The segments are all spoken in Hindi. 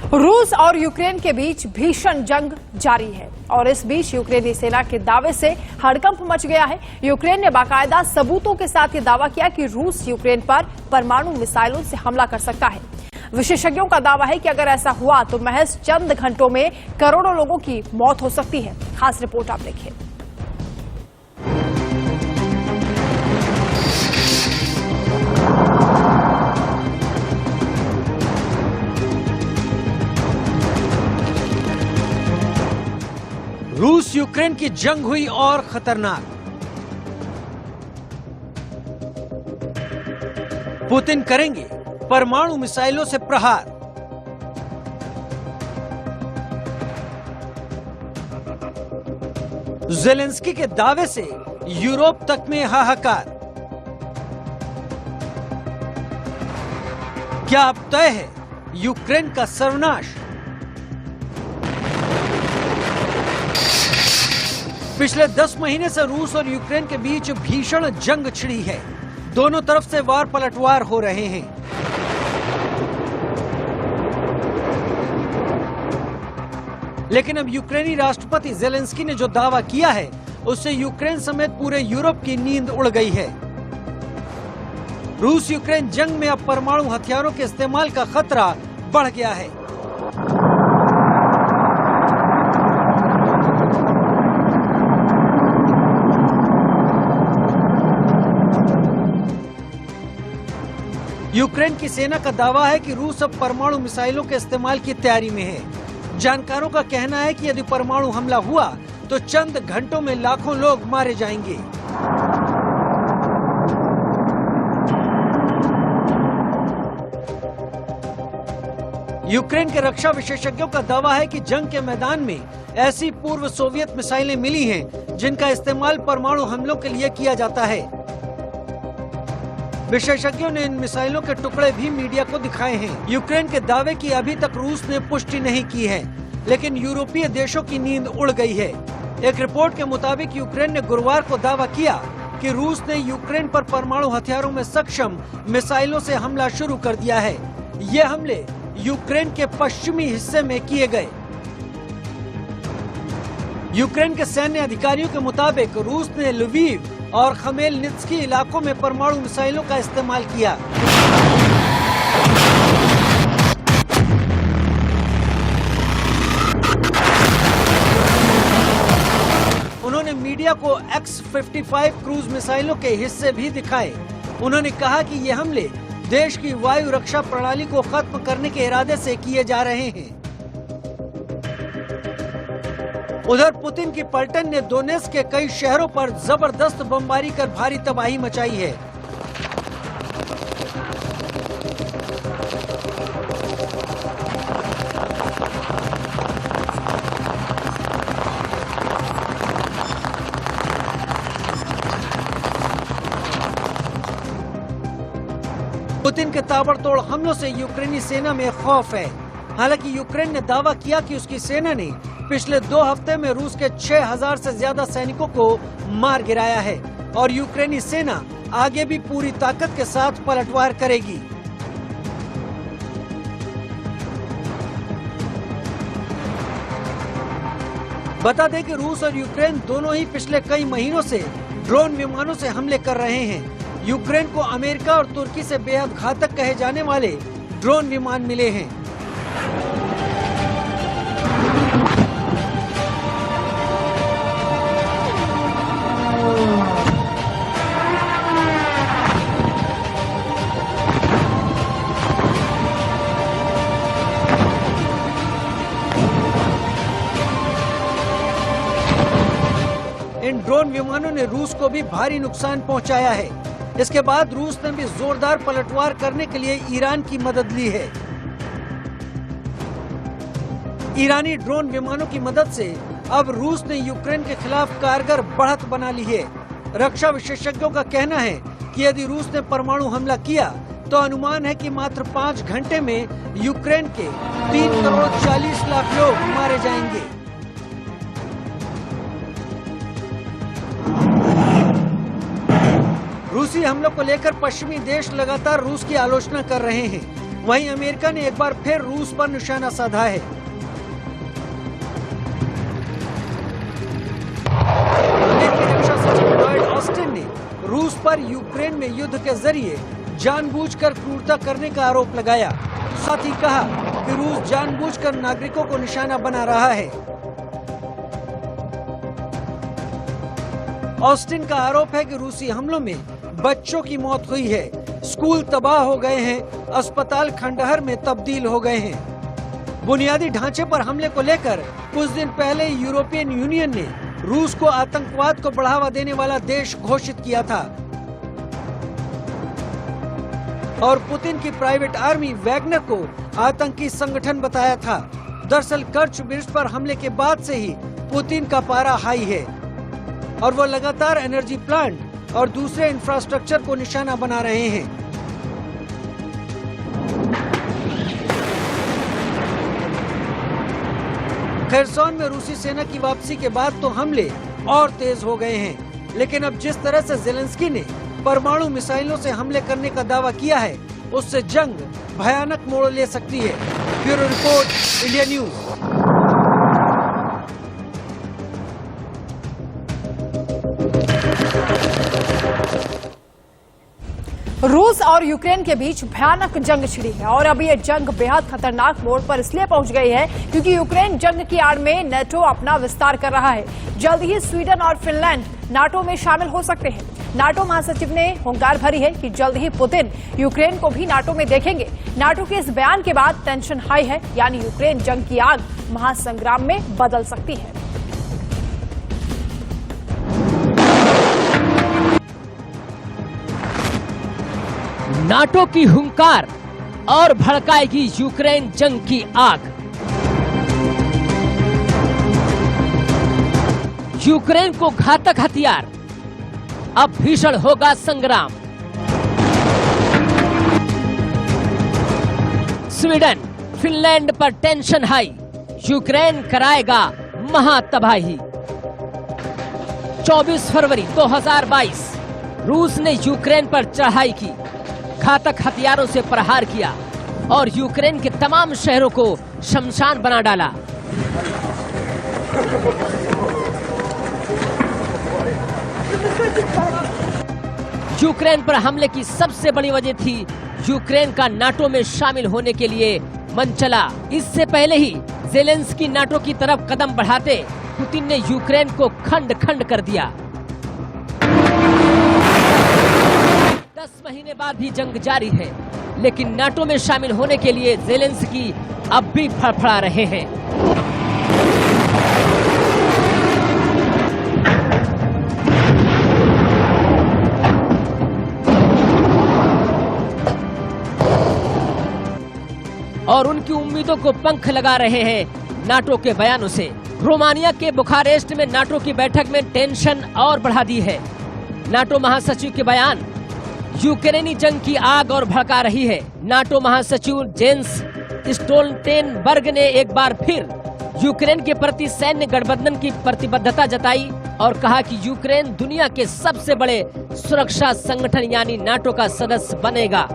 रूस और यूक्रेन के बीच भीषण जंग जारी है और इस बीच यूक्रेनी सेना के दावे से हड़कंप मच गया है। यूक्रेन ने बाकायदा सबूतों के साथ ये दावा किया कि रूस यूक्रेन पर परमाणु मिसाइलों से हमला कर सकता है। विशेषज्ञों का दावा है कि अगर ऐसा हुआ तो महज चंद घंटों में करोड़ों लोगों की मौत हो सकती है। खास रिपोर्ट आप देखिए। रूस यूक्रेन की जंग हुई और खतरनाक। पुतिन करेंगे परमाणु मिसाइलों से प्रहार। ज़ेलेंस्की के दावे से यूरोप तक में हाहाकार। क्या अब तय है यूक्रेन का सर्वनाश? पिछले 10 महीने से रूस और यूक्रेन के बीच भीषण जंग छिड़ी है। दोनों तरफ से वार पलटवार हो रहे हैं। लेकिन अब यूक्रेनी राष्ट्रपति ज़ेलेंस्की ने जो दावा किया है उससे यूक्रेन समेत पूरे यूरोप की नींद उड़ गई है। रूस यूक्रेन जंग में अब परमाणु हथियारों के इस्तेमाल का खतरा बढ़ गया है। यूक्रेन की सेना का दावा है कि रूस अब परमाणु मिसाइलों के इस्तेमाल की तैयारी में है। जानकारों का कहना है कि यदि परमाणु हमला हुआ तो चंद घंटों में लाखों लोग मारे जाएंगे। यूक्रेन के रक्षा विशेषज्ञों का दावा है कि जंग के मैदान में ऐसी पूर्व सोवियत मिसाइलें मिली हैं जिनका इस्तेमाल परमाणु हमलों के लिए किया जाता है। विशेषज्ञों ने इन मिसाइलों के टुकड़े भी मीडिया को दिखाए हैं। यूक्रेन के दावे की अभी तक रूस ने पुष्टि नहीं की है, लेकिन यूरोपीय देशों की नींद उड़ गई है। एक रिपोर्ट के मुताबिक यूक्रेन ने गुरुवार को दावा किया कि रूस ने यूक्रेन पर परमाणु हथियारों में सक्षम मिसाइलों से हमला शुरू कर दिया है। ये हमले यूक्रेन के पश्चिमी हिस्से में किए गए। यूक्रेन के सैन्य अधिकारियों के मुताबिक रूस ने लवीव और खमेलनित्स्की इलाकों में परमाणु मिसाइलों का इस्तेमाल किया। उन्होंने मीडिया को X-55 क्रूज मिसाइलों के हिस्से भी दिखाए। उन्होंने कहा कि ये हमले देश की वायु रक्षा प्रणाली को खत्म करने के इरादे से किए जा रहे हैं। उधर पुतिन की पलटन ने दोनेत्स्क के कई शहरों पर जबरदस्त बमबारी कर भारी तबाही मचाई है। पुतिन के ताबड़तोड़ हमलों से यूक्रेनी सेना में खौफ है। हालांकि यूक्रेन ने दावा किया कि उसकी सेना ने पिछले 2 हफ्ते में रूस के 6000 से ज्यादा सैनिकों को मार गिराया है और यूक्रेनी सेना आगे भी पूरी ताकत के साथ पलटवार करेगी। बता दें कि रूस और यूक्रेन दोनों ही पिछले कई महीनों से ड्रोन विमानों से हमले कर रहे हैं। यूक्रेन को अमेरिका और तुर्की से बेहद घातक कहे जाने वाले ड्रोन विमान मिले हैं। इन ड्रोन विमानों ने रूस को भी भारी नुकसान पहुंचाया है। इसके बाद रूस ने भी जोरदार पलटवार करने के लिए ईरान की मदद ली है। ईरानी ड्रोन विमानों की मदद से अब रूस ने यूक्रेन के खिलाफ कारगर बढ़त बना ली है। रक्षा विशेषज्ञों का कहना है कि यदि रूस ने परमाणु हमला किया तो अनुमान है कि मात्र 5 घंटे में यूक्रेन के 3 करोड़ 40 लाख लोग मारे जाएंगे। रूसी हमलों को लेकर पश्चिमी देश लगातार रूस की आलोचना कर रहे हैं। वहीं अमेरिका ने एक बार फिर रूस पर निशाना साधा है। अमेरिकी रक्षा सचिव लॉयड ऑस्टिन ने रूस पर यूक्रेन में युद्ध के जरिए जानबूझकर क्रूरता करने का आरोप लगाया। साथ ही कहा कि रूस जानबूझकर नागरिकों को निशाना बना रहा है। ऑस्टिन का आरोप है कि रूसी हमलों में बच्चों की मौत हुई है, स्कूल तबाह हो गए हैं, अस्पताल खंडहर में तब्दील हो गए हैं। बुनियादी ढांचे पर हमले को लेकर कुछ दिन पहले यूरोपियन यूनियन ने रूस को आतंकवाद को बढ़ावा देने वाला देश घोषित किया था और पुतिन की प्राइवेट आर्मी वैगनर को आतंकी संगठन बताया था। दरअसल कर्च ब्रिज पर हमले के बाद से ही पुतिन का पारा हाई है और वो लगातार एनर्जी प्लांट और दूसरे इंफ्रास्ट्रक्चर को निशाना बना रहे हैं। खेरसोन में रूसी सेना की वापसी के बाद तो हमले और तेज हो गए हैं, लेकिन अब जिस तरह से ज़ेलेंस्की ने परमाणु मिसाइलों से हमले करने का दावा किया है, उससे जंग भयानक मोड़ ले सकती है। Bureau report, India news. रूस और यूक्रेन के बीच भयानक जंग छिड़ी है और अब ये जंग बेहद खतरनाक मोड़ पर इसलिए पहुंच गई है क्योंकि यूक्रेन जंग की आड़ में नेटो अपना विस्तार कर रहा है। जल्द ही स्वीडन और फिनलैंड नाटो में शामिल हो सकते हैं। नाटो महासचिव ने हुंकार भरी है कि जल्द ही पुतिन यूक्रेन को भी नाटो में देखेंगे। नाटो के इस बयान के बाद टेंशन हाई है, यानी यूक्रेन जंग की आग महासंग्राम में बदल सकती है। नाटो की हुंकार और भड़काएगी यूक्रेन जंग की आग। यूक्रेन को घातक हथियार, अब भीषण होगा संग्राम। स्वीडन, फिनलैंड पर टेंशन हाई, यूक्रेन कराएगा महातबाही। 24 फरवरी 2022 रूस ने यूक्रेन पर चढ़ाई की, घातक हथियारों से प्रहार किया और यूक्रेन के तमाम शहरों को शमशान बना डाला। यूक्रेन पर हमले की सबसे बड़ी वजह थी यूक्रेन का नाटो में शामिल होने के लिए मन चला। इससे पहले ही ज़ेलेंस्की नाटो की तरफ कदम बढ़ाते पुतिन ने यूक्रेन को खंड खंड कर दिया। 10 महीने बाद भी जंग जारी है, लेकिन नाटो में शामिल होने के लिए ज़ेलेंस्की अब भी फड़फड़ा रहे हैं। और उनकी उम्मीदों को पंख लगा रहे हैं नाटो के बयानों से। रोमानिया के बुखारेस्ट में नाटो की बैठक में टेंशन और बढ़ा दी है। नाटो महासचिव के बयान यूक्रेनी जंग की आग और भड़का रही है। नाटो महासचिव जेंस स्टोल्टेनबर्ग ने एक बार फिर यूक्रेन के प्रति सैन्य गठबंधन की प्रतिबद्धता जताई और कहा कि यूक्रेन दुनिया के सबसे बड़े सुरक्षा संगठन यानी नाटो का सदस्य बनेगा।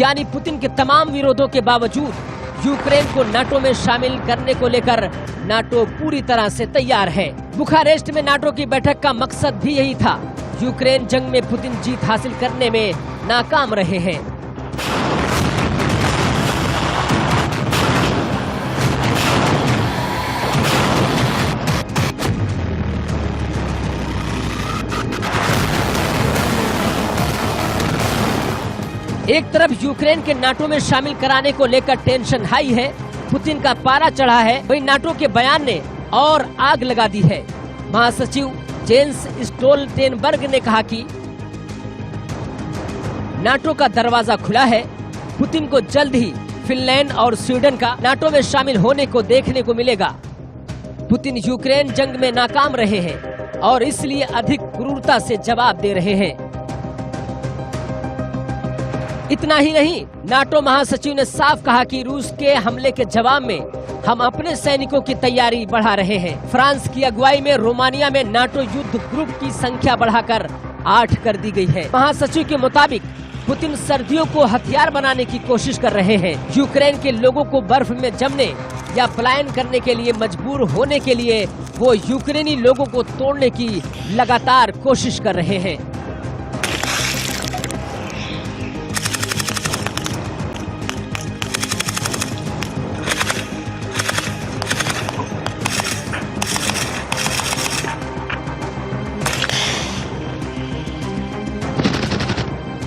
यानी पुतिन के तमाम विरोधों के बावजूद यूक्रेन को नाटो में शामिल करने को लेकर नाटो पूरी तरह से तैयार है। बुखारेस्ट में नाटो की बैठक का मकसद भी यही था। यूक्रेन जंग में पुतिन जीत हासिल करने में नाकाम रहे हैं। एक तरफ यूक्रेन के नाटो में शामिल कराने को लेकर टेंशन हाई है, पुतिन का पारा चढ़ा है, वहीं नाटो के बयान ने और आग लगा दी है। महासचिव जेंस स्टोल्टेनबर्ग ने कहा कि नाटो का दरवाजा खुला है, पुतिन को जल्द ही फिनलैंड और स्वीडन का नाटो में शामिल होने को देखने को मिलेगा। पुतिन यूक्रेन जंग में नाकाम रहे हैं और इसलिए अधिक क्रूरता से जवाब दे रहे हैं। इतना ही नहीं, नाटो महासचिव ने साफ कहा कि रूस के हमले के जवाब में हम अपने सैनिकों की तैयारी बढ़ा रहे हैं। फ्रांस की अगुवाई में रोमानिया में नाटो युद्ध ग्रुप की संख्या बढ़ाकर 8 कर दी गई है। महासचिव के मुताबिक पुतिन सर्दियों को हथियार बनाने की कोशिश कर रहे हैं। यूक्रेन के लोगों को बर्फ में जमने या पलायन करने के लिए मजबूर होने के लिए वो यूक्रेनी लोगों को तोड़ने की लगातार कोशिश कर रहे हैं।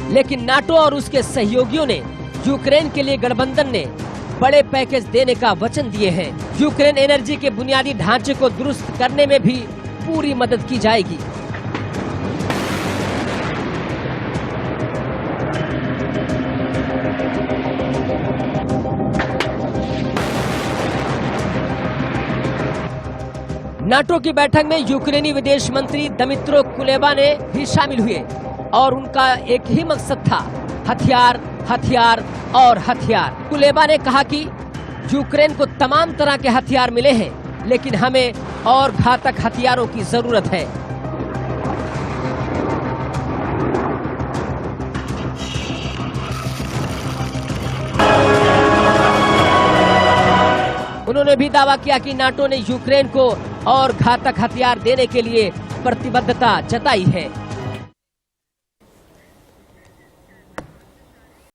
लेकिन नाटो और उसके सहयोगियों ने यूक्रेन के लिए गठबंधन ने बड़े पैकेज देने का वचन दिए हैं। यूक्रेन एनर्जी के बुनियादी ढांचे को दुरुस्त करने में भी पूरी मदद की जाएगी। नाटो की बैठक में यूक्रेनी विदेश मंत्री दमित्रो कुलेबा ने भी शामिल हुए और उनका एक ही मकसद था, हथियार, हथियार और हथियार। कुलेबा ने कहा कि यूक्रेन को तमाम तरह के हथियार मिले हैं, लेकिन हमें और घातक हथियारों की जरूरत है। उन्होंने भी दावा किया कि नाटो ने यूक्रेन को और घातक हथियार देने के लिए प्रतिबद्धता जताई है।